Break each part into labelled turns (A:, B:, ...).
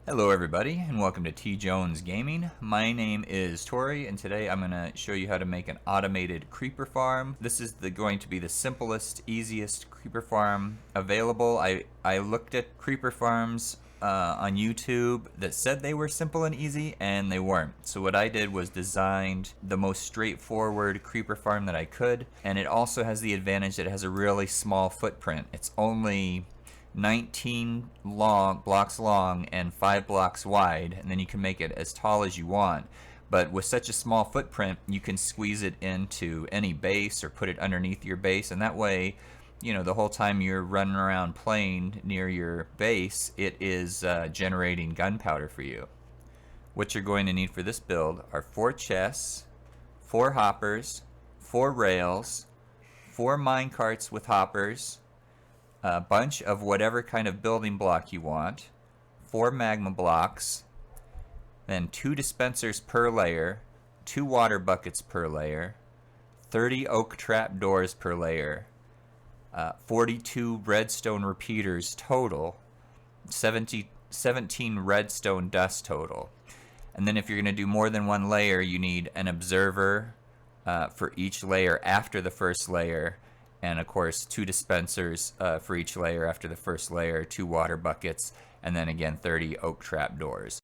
A: Hello everybody and welcome to TJonesGaming. My name is Tori and today I'm going to show you how to make an automated creeper farm. This is going to be the simplest, easiest creeper farm available. I looked at creeper farms on YouTube that said they were simple and easy, and they weren't. So what I did was designed the most straightforward creeper farm that I could, and it also has the advantage that it has a really small footprint. It's only 19 blocks long and 5 blocks wide, and then you can make it as tall as you want. But with such a small footprint, you can squeeze it into any base or put it underneath your base, and that way, you know, the whole time you're running around playing near your base, it is generating gunpowder for you. What you're going to need for this build are 4 chests, 4 hoppers, 4 rails, 4 mine carts with hoppers, a bunch of whatever kind of building block you want, 4 magma blocks, then 2 dispensers per layer, 2 water buckets per layer, 30 oak trap doors per layer, 42 redstone repeaters total, 17 redstone dust total. And then if you're going to do more than one layer, you need an observer for each layer after the first layer, and of course 2 dispensers for each layer after the first layer, 2 water buckets, and then again 30 oak trap doors.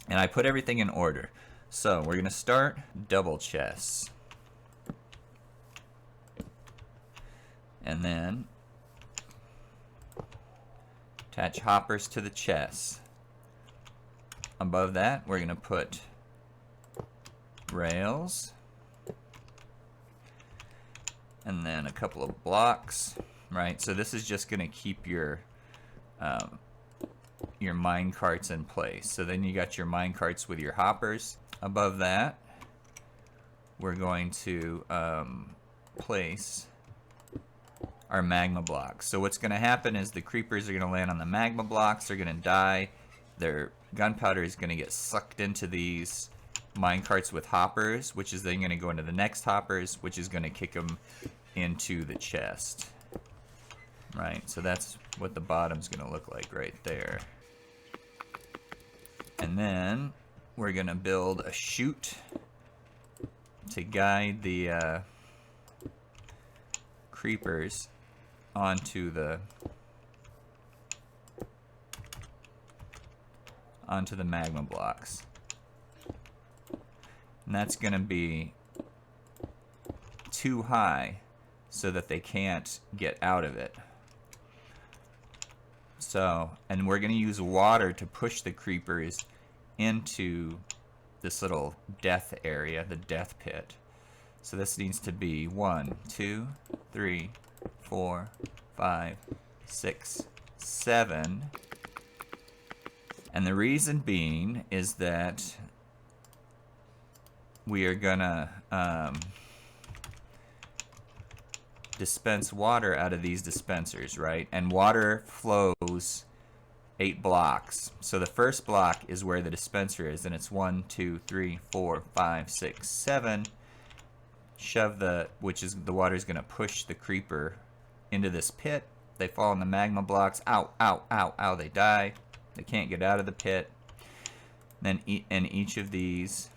A: And I put everything in order. So we're going to start double chests, and then attach hoppers to the chests. Above that we're going to put rails, and then a couple of blocks, right? So this is just going to keep your mine carts in place. So then you got your mine carts with your hoppers. Above that, we're going to place our magma blocks. So what's going to happen is the creepers are going to land on the magma blocks. They're going to die. Their gunpowder is going to get sucked into these mine carts with hoppers, which is then going to go into the next hoppers, which is going to kick them into the chest. Right, so that's what the bottom's going to look like right there. And then we're going to build a chute to guide the creepers onto the magma blocks. And that's going to be too high so that they can't get out of it. So, and we're going to use water to push the creepers into this little death area, the death pit. So this needs to be 1, 2, 3, 4, 5, 6, 7. And the reason being is that we are gonna dispense water out of these dispensers, right? And water flows 8 blocks. So the first block is where the dispenser is, and it's 1, 2, 3, 4, 5, 6, 7. Shove the water is gonna push the creeper into this pit. They fall in the magma blocks. Ow, ow, ow, ow, they die. They can't get out of the pit. Then in each of these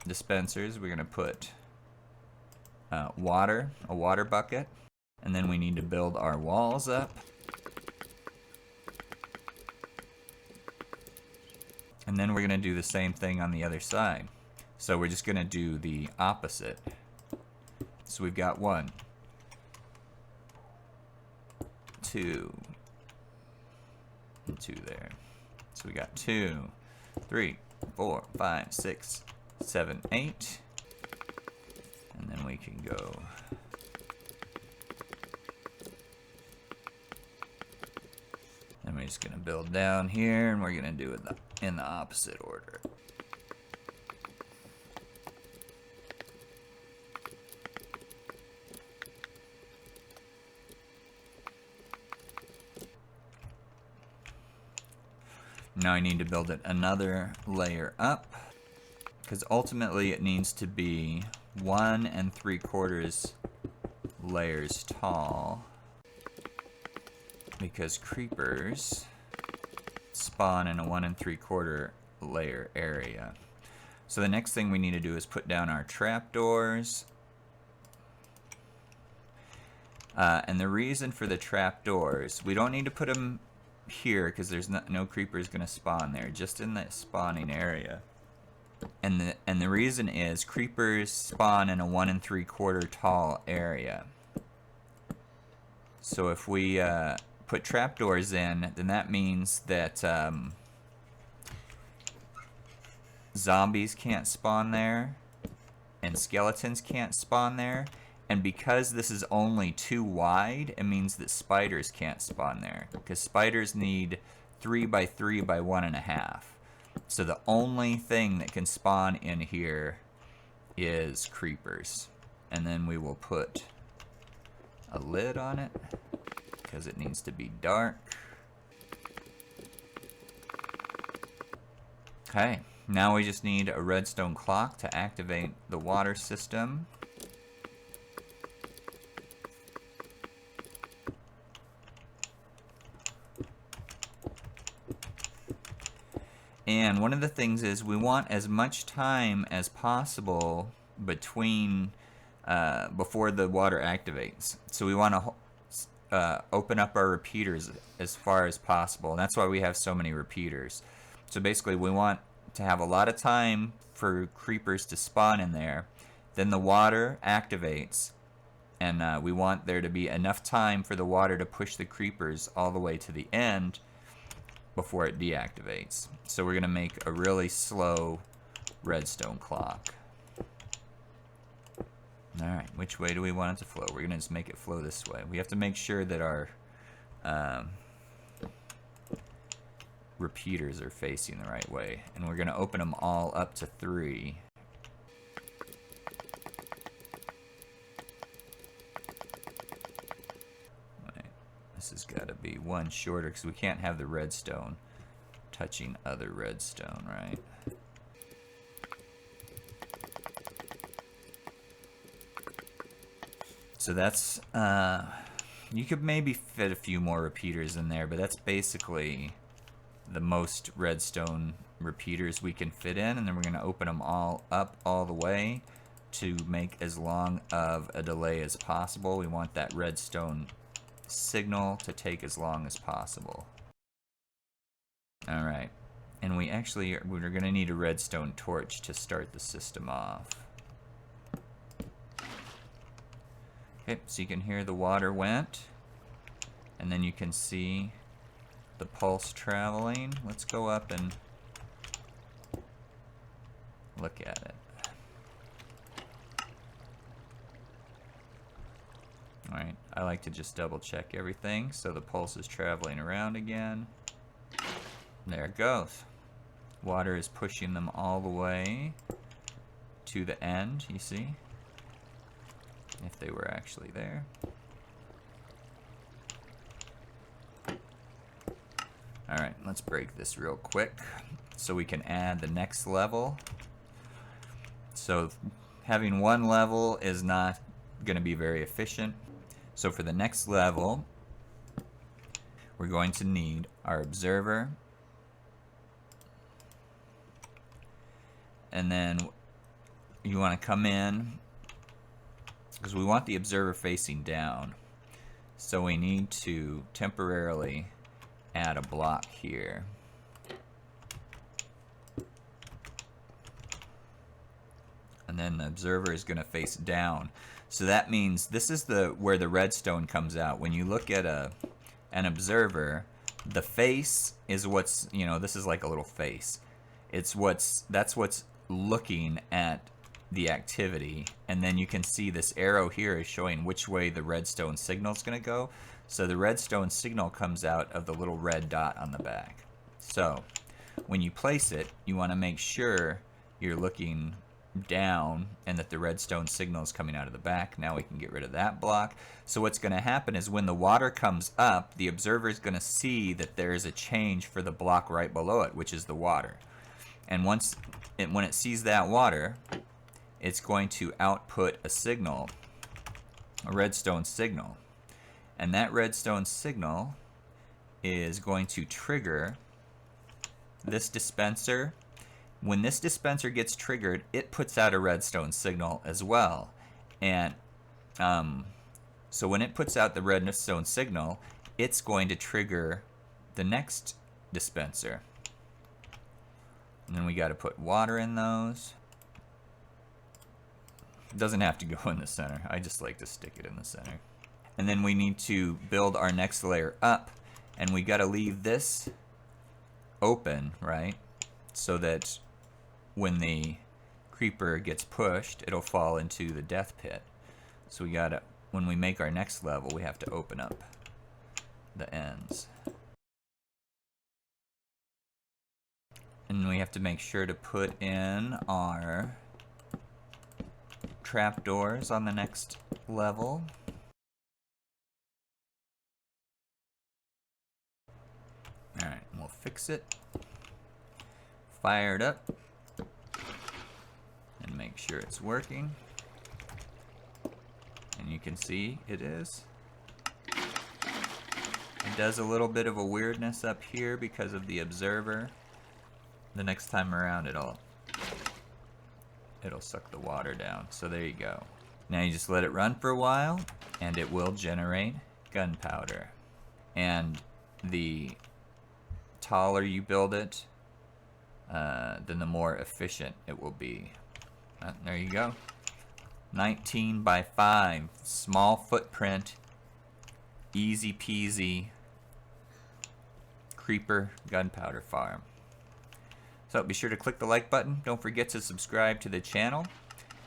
A: dispensers we're gonna put a water bucket, and then we need to build our walls up, and then we're gonna do the same thing on the other side. So we're just gonna do the opposite. So we've got 1, 2 there. So we got 2, 3, 4, 5, 6, 7, 8, and then we can go and we're just gonna build down here, and we're gonna do it in the opposite order. Now I need to build it another layer up, because ultimately it needs to be 1 3/4 layers tall. because creepers spawn in a 1 3/4 layer area. So the next thing we need to do is put down our trapdoors. And the reason for the trapdoors, we don't need to put them here because there's no creepers going to spawn there, just in the spawning area. And the reason is creepers spawn in a 1 3/4 tall area. So if we put trapdoors in, then that means that zombies can't spawn there and skeletons can't spawn there. And because this is only 2 wide, it means that spiders can't spawn there, because spiders need 3 by 3 by 1.5. So the only thing that can spawn in here is creepers. And then we will put a lid on it because it needs to be dark. Okay, now we just need a redstone clock to activate the water system. And one of the things is we want as much time as possible between before the water activates. So we want to open up our repeaters as far as possible. And that's why we have so many repeaters. So basically we want to have a lot of time for creepers to spawn in there. Then the water activates. And we want there to be enough time for the water to push the creepers all the way to the end before it deactivates. So we're going to make a really slow redstone clock. Alright, which way do we want it to flow? We're going to just make it flow this way. We have to make sure that our repeaters are facing the right way. And we're going to open them all up to 3. This has got to be one shorter because we can't have the redstone touching other redstone, right? So that's, you could maybe fit a few more repeaters in there, but that's basically the most redstone repeaters we can fit in. And then we're going to open them all up all the way to make as long of a delay as possible. We want that redstone signal to take as long as possible. Alright, and we're going to need a redstone torch to start the system off. Okay, so you can hear the water went, and then you can see the pulse traveling. Let's go up and look at it. Alright, I like to just double check everything so the pulse is traveling around again. There it goes. Water is pushing them all the way to the end, you see? If they were actually there. Alright, let's break this real quick so we can add the next level. So having one level is not going to be very efficient. So for the next level, we're going to need our observer. And then you want to come in, because we want the observer facing down. So we need to temporarily add a block here. And then the observer is going to face down. So that means this is where the redstone comes out. When you look at an observer, the face is what's, this is like a little face. That's what's looking at the activity, and then you can see this arrow here is showing which way the redstone signal is going to go. So the redstone signal comes out of the little red dot on the back. So when you place it, you want to make sure you're looking down and that the redstone signal is coming out of the back. Now we can get rid of that block. So what's going to happen is when the water comes up, the observer is going to see that there is a change for the block right below it, which is the water. And when it sees that water, it's going to output a signal, a redstone signal. And that redstone signal is going to trigger this dispenser. When this dispenser gets triggered, it puts out a redstone signal as well. And so when it puts out the redstone signal, it's going to trigger the next dispenser. And then we got to put water in those. It doesn't have to go in the center. I just like to stick it in the center. And then we need to build our next layer up. And we got to leave this open, right? So that when the creeper gets pushed, it'll fall into the death pit. So we gotta, when we make our next level, we have to open up the ends. And we have to make sure to put in our trapdoors on the next level. Alright, we'll fix it. Fire it up. And make sure it's working. And you can see it is. It does a little bit of a weirdness up here because of the observer. The next time around it'll suck the water down. So there you go. Now you just let it run for a while and it will generate gunpowder. And the taller you build it, then the more efficient it will be. There you go. 19 by 5, small footprint, easy peasy creeper gunpowder farm. So be sure to click the like button. Don't forget to subscribe to the channel.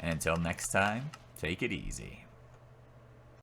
A: And until next time, take it easy.